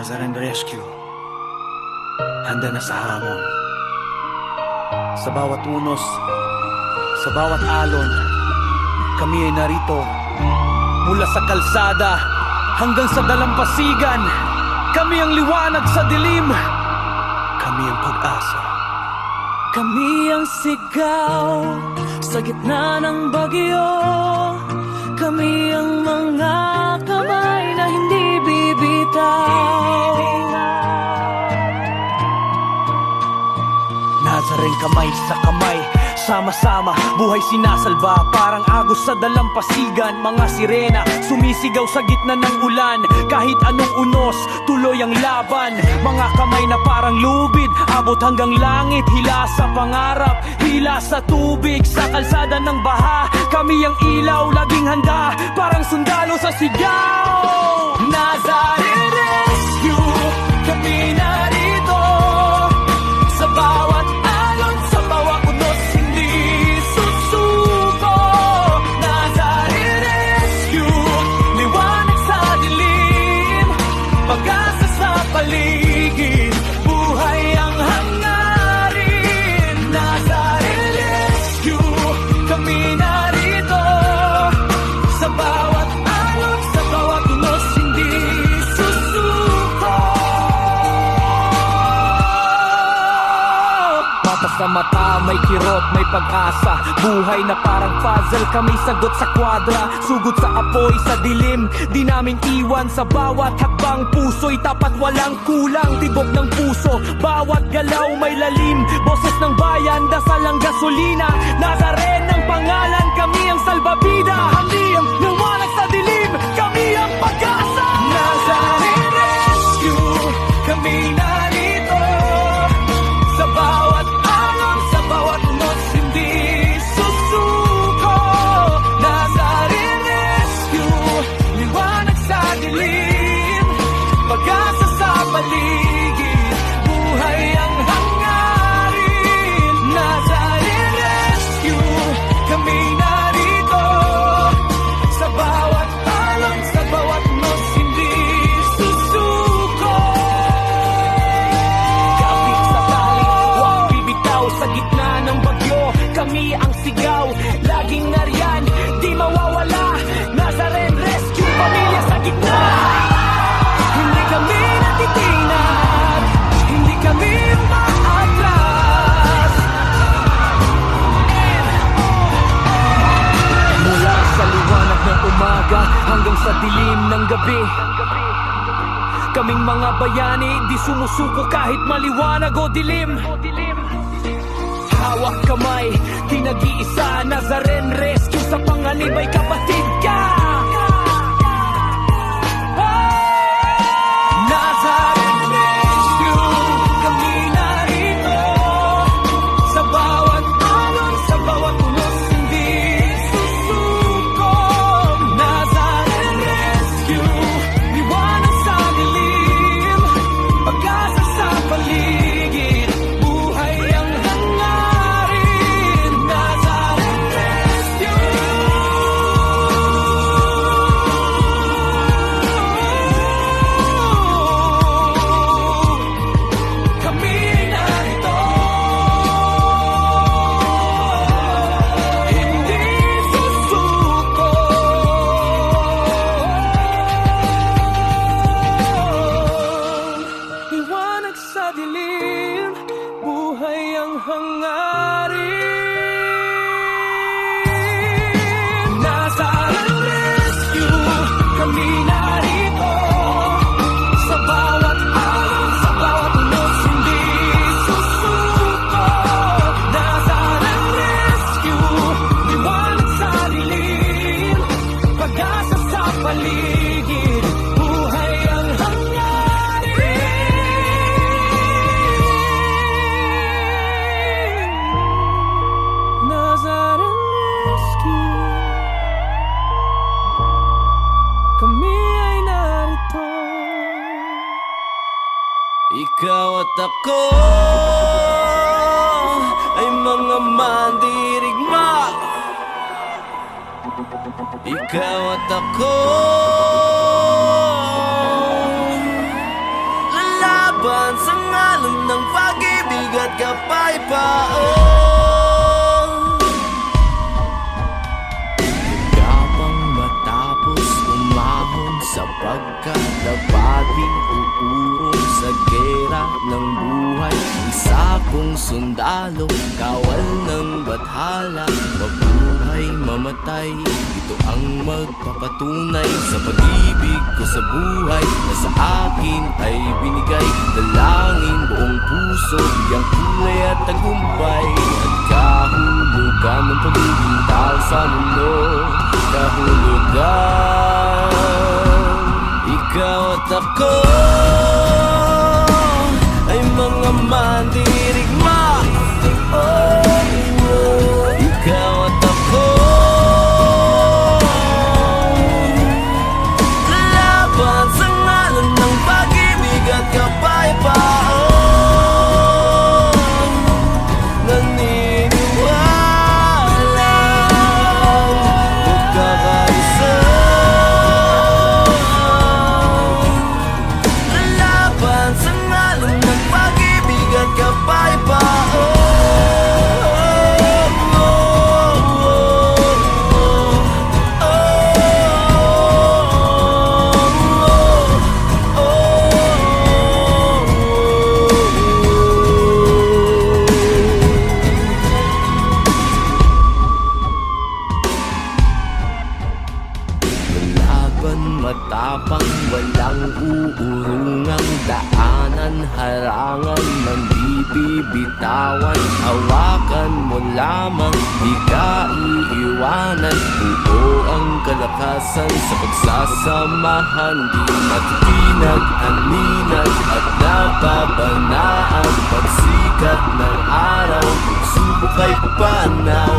Nazarene Rescue, handa na sa hamon. Sa bawat unos, sa bawat alon, kami ay narito. Mula sa kalsada hanggang sa dalampasigan, kami ang liwanag sa dilim. Kami ang pag-asa. Kami ang sigaw sa gitna ng bagyo. Kami ang mga kamay na hindi bibitaw. Nazarene kamay sa kamay, sama-sama, buhay sinasalba. Parang agos sa dalampasigan, mga sirena sumisigaw sa gitna ng ulan. Kahit anong unos, tuloy ang laban. Mga kamay na parang lubid, abot hanggang langit. Hila sa pangarap, hila sa tubig. Sa kalsada ng baha, kami ang ilaw, laging handa, parang sundalo sa sigaw. Nazarene Rescue, kami narito. Sa bawat alon, sa bawat unos, hindi susuko. Nazarene Rescue, liwanag sa dilim, pag-asa sa paligid, buhay ang hangarin. Nazarene Rescue, kami narito. Sa bawat alon, sa bawat unos, hindi susuko. Mata sa mata, may kirot, may pag-asa. Buhay na parang puzzle, kami sagot sa kwadra. Sugod sa apoy, sa dilim, di namin iwan. Sa bawat hakbang, puso'y tapat, walang kulang. Tibok ng puso, bawat galaw may lalim. Boses ng bayan, dasal ang gasolina. Nazarene ang pangalan, kami ang salbabida. Kami ang liwanag sa dilim, kami ang pag-asa. Nazarene Rescue, kami narito. Sa bawat alon, sa bawat unos, hindi susuko. Nazarene Rescue, liwanag sa dilim, pag-asa sa paligid, buhay ang hangarin. Nazarene Rescue, kami narito. Sa bawat alon, sa bawat unos, hindi susuko. Kapit sa tali, huwag bibitaw. Sa gitna ng bagyo, kami ang sigaw, laging nariyan, di mawawala. Nazarene Rescue, pamilya sa gitna. Hindi kami natitinag, hindi kami umaatras. Mula sa liwanag ng umaga hanggang sa dilim ng gabi, kaming mga bayani, di sumusuko kahit maliwanag o dilim. Hawak kamay, di nag-iisa. Nazarene Rescue, sa panganib ay kapatid ka. Nazarene Rescue, kami narito. Sa bawat alon, sa bawat unos, hindi susuko. Nazarene Rescue, liwanag sa dilim, pag-asa sa paligid, buhay ang hangarin. Nazarene Rescue, kami ay narito. Hindi susuko. Liwanag sa dilim, buhay ang hangarin. Nazarene Rescue, kami narito. Sa bawat alon, sa bawat unos, hindi susuko. Nazarene Rescue, liwanag sa dilim, pag-asa sa paligid, buhay ang hangarin. Nazarene Rescue, kami ay narito. Ikaw at ako ay mga mandirigma. Ikaw at ako ngalon ng pag-ibig at kapayapaan. Gapang matapos umahon sapagkat dapating uurong sa gera ng buhay. Isa kong sundalo, kawal ng bathala, mabuhay mamatay, ito ang magpapatunay sa pag-ibig ko sa buhay na sa akin ay binigay. Dalangin buong puso, biyang kulay at tagumpay, at kahulugan ng pagiging tao sa mundo. Kahulugan, ikaw at ako ay mga mandirigma. Ikaw at ako, laban sa ngalan ng pag-ibig at kapayapaan. Naniniwala magkakaisa, laban sa ngalan ng pag-ibig at kapayapaan. Laban matapang, walang uurungang daanan, harangan man di bibitawan. Hawakan mo lamang, di ka iiwanan. Buo ang kalakasan sa pagsasamahan, di matinag-aninag at nababanaan. Pagsikat ng araw, pagsubok ay panaw,